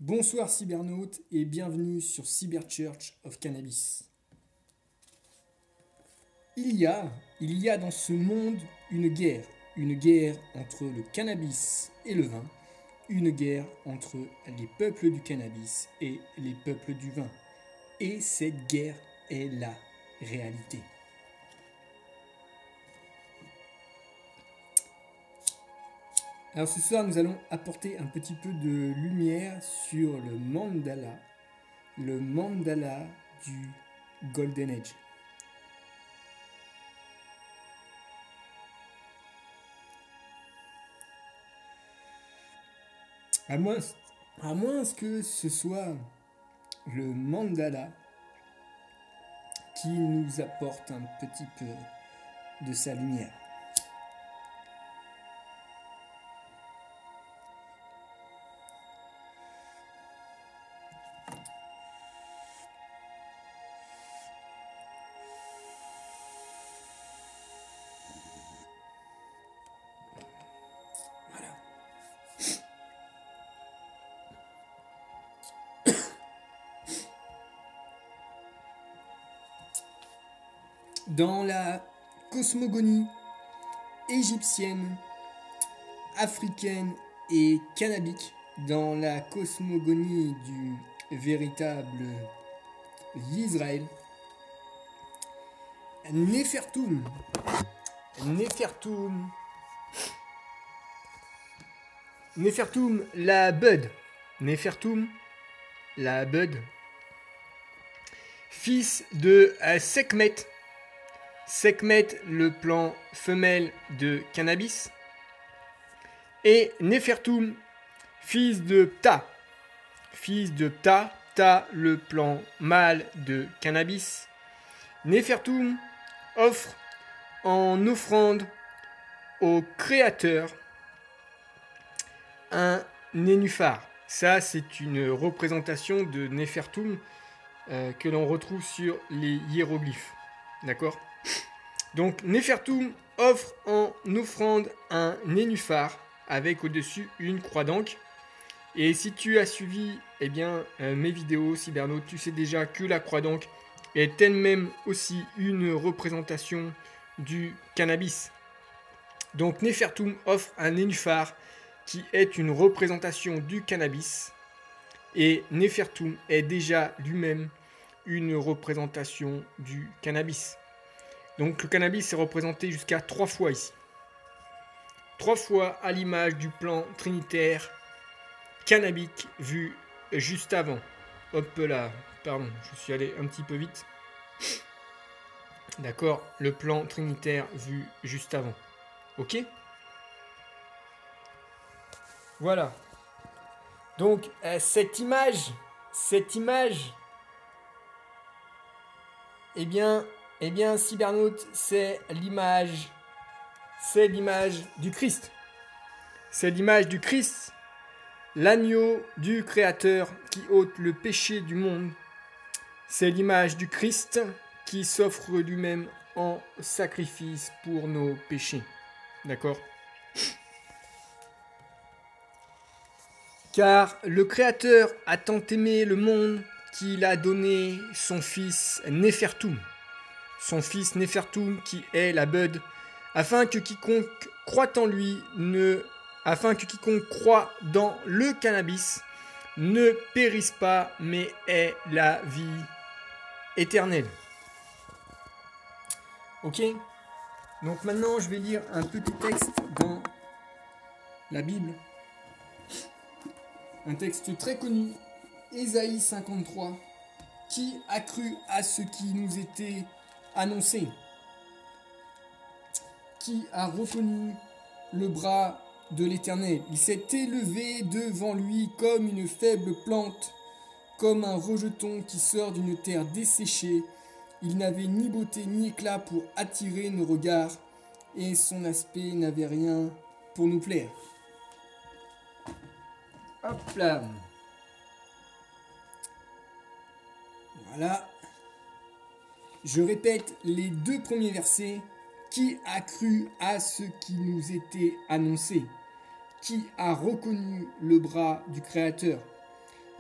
Bonsoir cybernautes et bienvenue sur Cyber Church of Cannabis. Il y a dans ce monde une guerre entre le cannabis et le vin, une guerre entre les peuples du cannabis et les peuples du vin. Et cette guerre est la réalité. Alors ce soir, nous allons apporter un petit peu de lumière sur le mandala du Golden Age. À moins que ce soit le mandala qui nous apporte un petit peu de sa lumière. Dans la cosmogonie égyptienne, africaine et cannabique, dans la cosmogonie du véritable Israël, Nefertum, la Bud, fils de Sekhmet, le plant femelle de cannabis, et Nefertum, fils de Ptah, le plant mâle de cannabis. Nefertum offre en offrande au créateur un nénuphar. Ça, c'est une représentation de Nefertum que l'on retrouve sur les hiéroglyphes. D'accord ? Donc Nefertum offre en offrande un nénuphar avec au-dessus une croix d'encre. Et si tu as suivi mes vidéos cybernautes, tu sais déjà que la croix d'encre est elle-même aussi une représentation du cannabis. Donc Nefertum offre un nénuphar qui est une représentation du cannabis. Et Nefertum est déjà lui-même une représentation du cannabis. Donc le cannabis est représenté jusqu'à 3 fois ici. 3 fois à l'image du plan trinitaire cannabique vu juste avant. Hop là, pardon, je suis allé un petit peu vite. D'accord, le plan trinitaire vu juste avant. Ok ? Voilà. Donc cette image, cybernaute, c'est l'image du Christ. C'est l'image du Christ, l'agneau du Créateur qui ôte le péché du monde. C'est l'image du Christ qui s'offre lui-même en sacrifice pour nos péchés. D'accord ? Car le Créateur a tant aimé le monde qu'il a donné son fils Nefertum. Son fils Nefertum qui est la Bud, afin que quiconque croit dans le cannabis ne périsse pas, mais ait la vie éternelle. Ok ? Donc maintenant, je vais lire un petit texte dans la Bible. Un texte très connu, Ésaïe 53. Qui a cru à ce qui nous était annoncé ? Qui a reconnu le bras de l'Éternel ? Il s'est élevé devant lui comme une faible plante, comme un rejeton qui sort d'une terre desséchée. Il n'avait ni beauté ni éclat pour attirer nos regards, et son aspect n'avait rien pour nous plaire. Hop là. Voilà. Je répète les 2 premiers versets. Qui a cru à ce qui nous était annoncé ? Qui a reconnu le bras du Créateur ?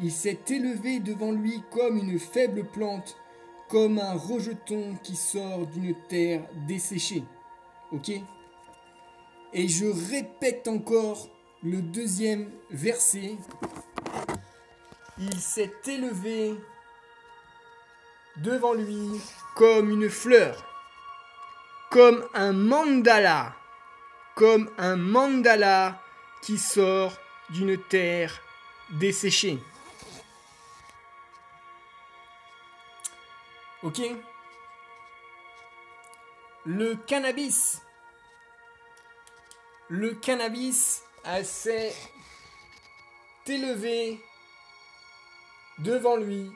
Il s'est élevé devant lui comme une faible plante, comme un rejeton qui sort d'une terre desséchée. Ok? Et je répète encore le deuxième verset. Il s'est élevé devant lui comme une fleur, comme un mandala qui sort d'une terre desséchée. Ok? Le cannabis s'est élevé devant lui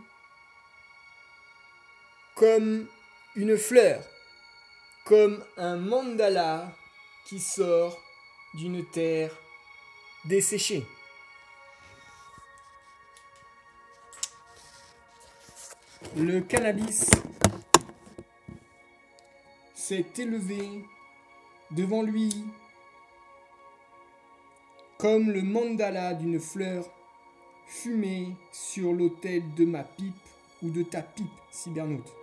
comme une fleur, comme un mandala qui sort d'une terre desséchée. Le cannabis s'est élevé devant lui comme le mandala d'une fleur fumée sur l'autel de ma pipe ou de ta pipe, cybernaute.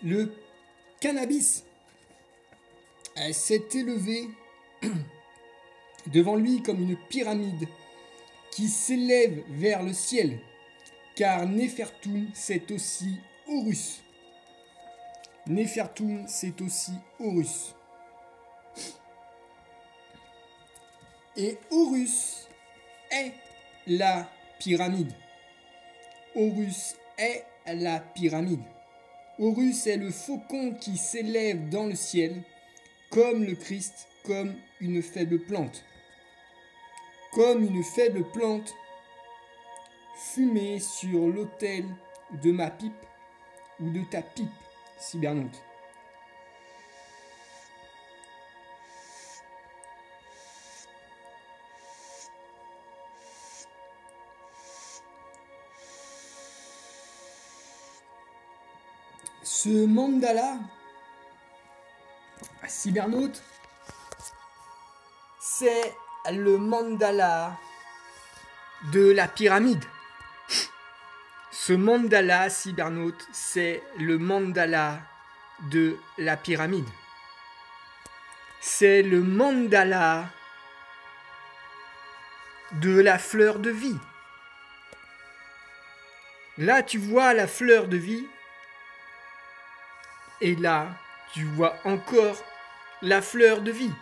Le cannabis s'est élevé devant lui comme une pyramide qui s'élève vers le ciel, car Néfertum, c'est aussi Horus. Néfertum, c'est aussi Horus. Et Horus est la pyramide. Horus est la pyramide. Horus est le faucon qui s'élève dans le ciel, comme le Christ, comme une faible plante. Comme une faible plante fumée sur l'autel de ma pipe ou de ta pipe, cybernaute. Ce mandala, cybernaute, c'est le mandala de la pyramide. Ce mandala, cybernaute, c'est le mandala de la pyramide. C'est le mandala de la fleur de vie. Là, tu vois la fleur de vie. Et là, tu vois encore la fleur de vie.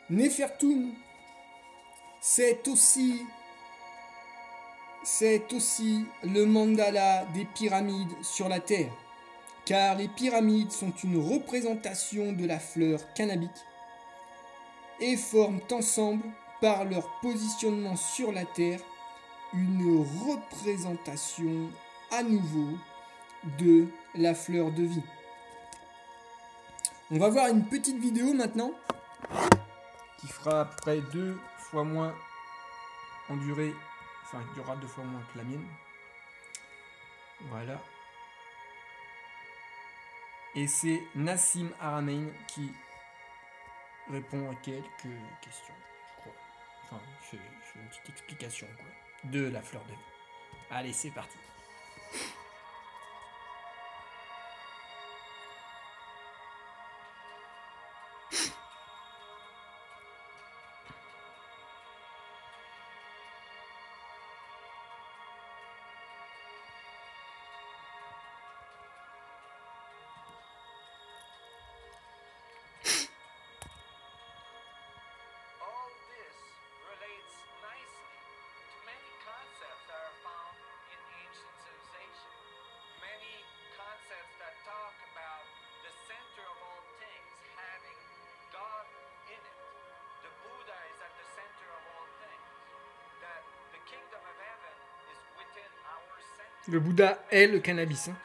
Néfertum, c'est aussi le mandala des pyramides sur la terre. Car les pyramides sont une représentation de la fleur cannabique et forment ensemble, par leur positionnement sur la terre, une représentation à nouveau de la fleur de vie. On va voir une petite vidéo maintenant qui fera à peu près 2 fois moins en durée, enfin il y aura 2 fois moins que la mienne. Voilà. Et c'est Nassim Haramein qui répond à quelques questions, je crois. Enfin, je fais une petite explication quoi, de la fleur de vie. Allez, c'est parti. Concepts are found in ancient civilization. Le Bouddha est le cannabis. Hein.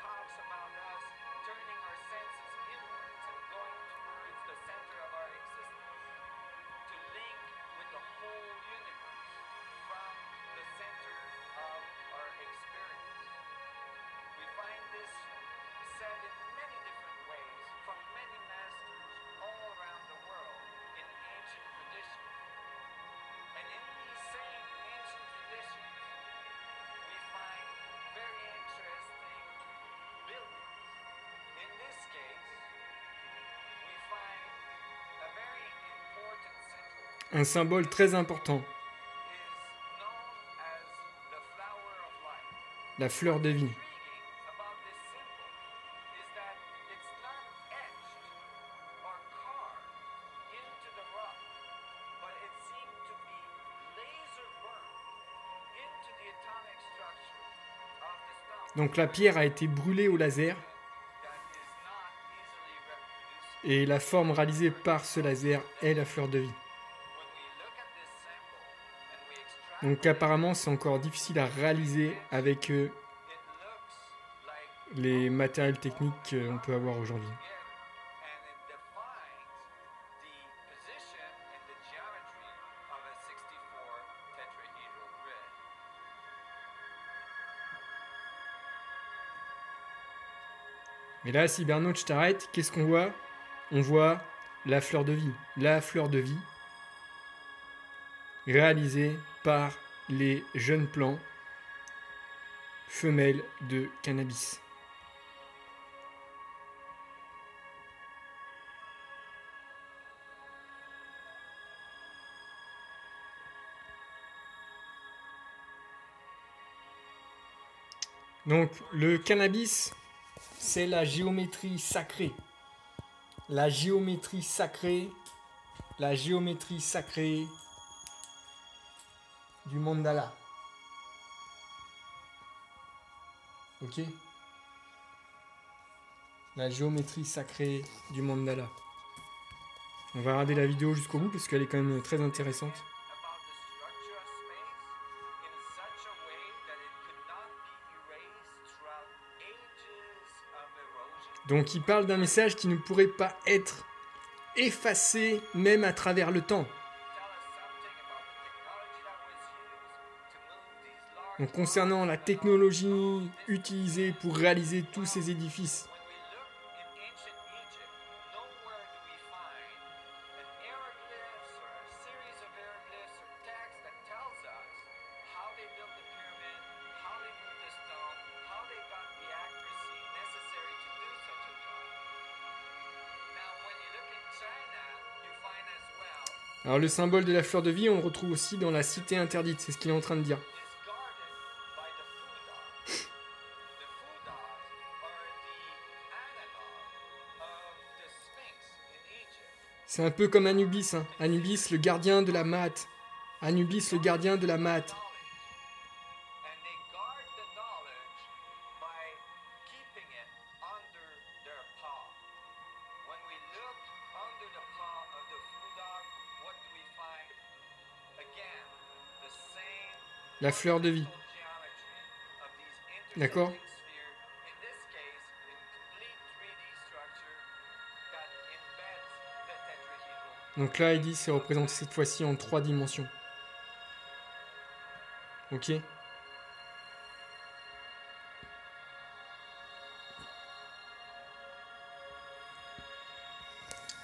Un symbole très important, la fleur de vie. Donc la pierre a été brûlée au laser et la forme réalisée par ce laser est la fleur de vie. Donc apparemment c'est encore difficile à réaliser avec les matériels techniques qu'on peut avoir aujourd'hui. Et là, Cybernaute, je t'arrête. Qu'est-ce qu'on voit? On voit la fleur de vie. La fleur de vie réalisée par les jeunes plants femelles de cannabis. Donc, le cannabis, c'est la géométrie sacrée. La géométrie sacrée du mandala. Ok? La géométrie sacrée du mandala. On va regarder la vidéo jusqu'au bout parce qu'elle est quand même très intéressante. Donc il parle d'un message qui ne pourrait pas être effacé même à travers le temps. Donc concernant la technologie utilisée pour réaliser tous ces édifices. Alors le symbole de la fleur de vie, on le retrouve aussi dans la cité interdite, c'est ce qu'il est en train de dire. C'est un peu comme Anubis, hein. Anubis, le gardien de la mat. Anubis, le gardien de la mat. La fleur de vie. D'accord? Donc là, il dit c'est représenté cette fois-ci en 3 dimensions. Ok?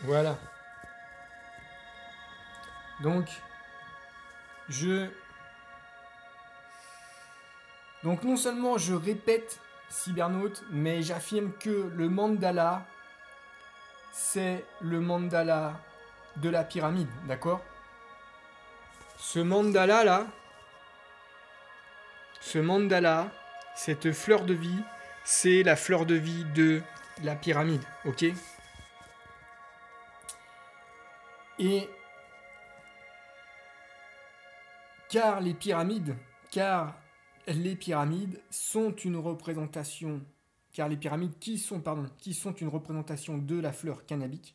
Voilà. Donc non seulement je répète Cybernaute, mais j'affirme que le mandala, c'est le mandala de la pyramide, d'accord? Ce mandala, cette fleur de vie, c'est la fleur de vie de la pyramide, ok? Et car les pyramides sont une représentation, qui sont une représentation de la fleur cannabique,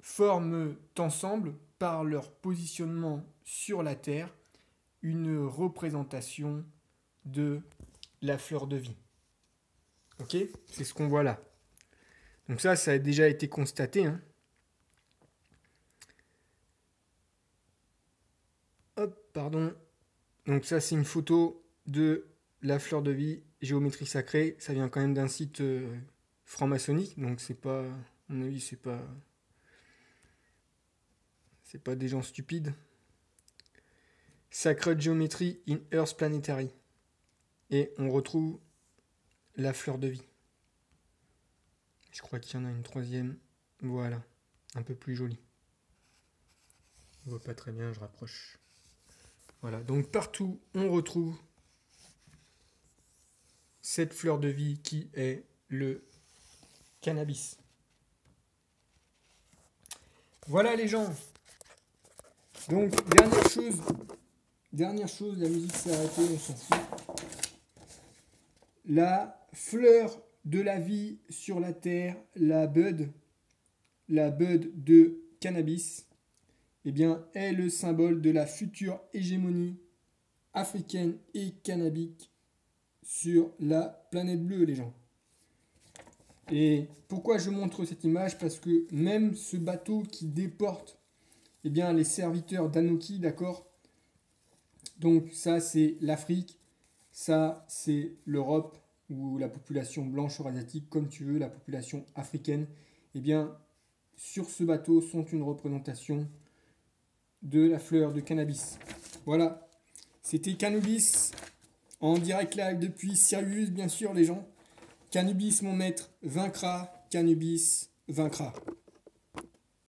forment ensemble, par leur positionnement sur la Terre, une représentation de la fleur de vie. Ok? C'est ce qu'on voit là. Donc ça a déjà été constaté. Hein. Hop, pardon. Donc ça, c'est une photo de la fleur de vie, géométrie sacrée. Ça vient quand même d'un site franc-maçonnique, donc c'est pas, à mon avis, c'est pas des gens stupides. Sacred Geometry in Earth Planetary. Et on retrouve la fleur de vie. Je crois qu'il y en a une troisième. Voilà, un peu plus jolie. On voit pas très bien, je rapproche. Voilà, donc partout on retrouve cette fleur de vie qui est le cannabis. Voilà les gens. Donc dernière chose, la musique s'est arrêtée, on s'en fout. La fleur de la vie sur la terre, la bud de cannabis, eh bien, est le symbole de la future hégémonie africaine et cannabique sur la planète bleue, les gens. Et pourquoi je montre cette image? Parce que même ce bateau qui déporte eh bien, les serviteurs d'Anoki, d'accord? Donc ça, c'est l'Afrique, ça, c'est l'Europe, ou la population blanche ou asiatique, comme tu veux, la population africaine. Eh bien, sur ce bateau sont une représentation de la fleur de cannabis. Voilà, c'était Cannabis en direct live depuis Sirius, bien sûr, les gens. Cannabis, mon maître, vaincra. Cannabis, vaincra.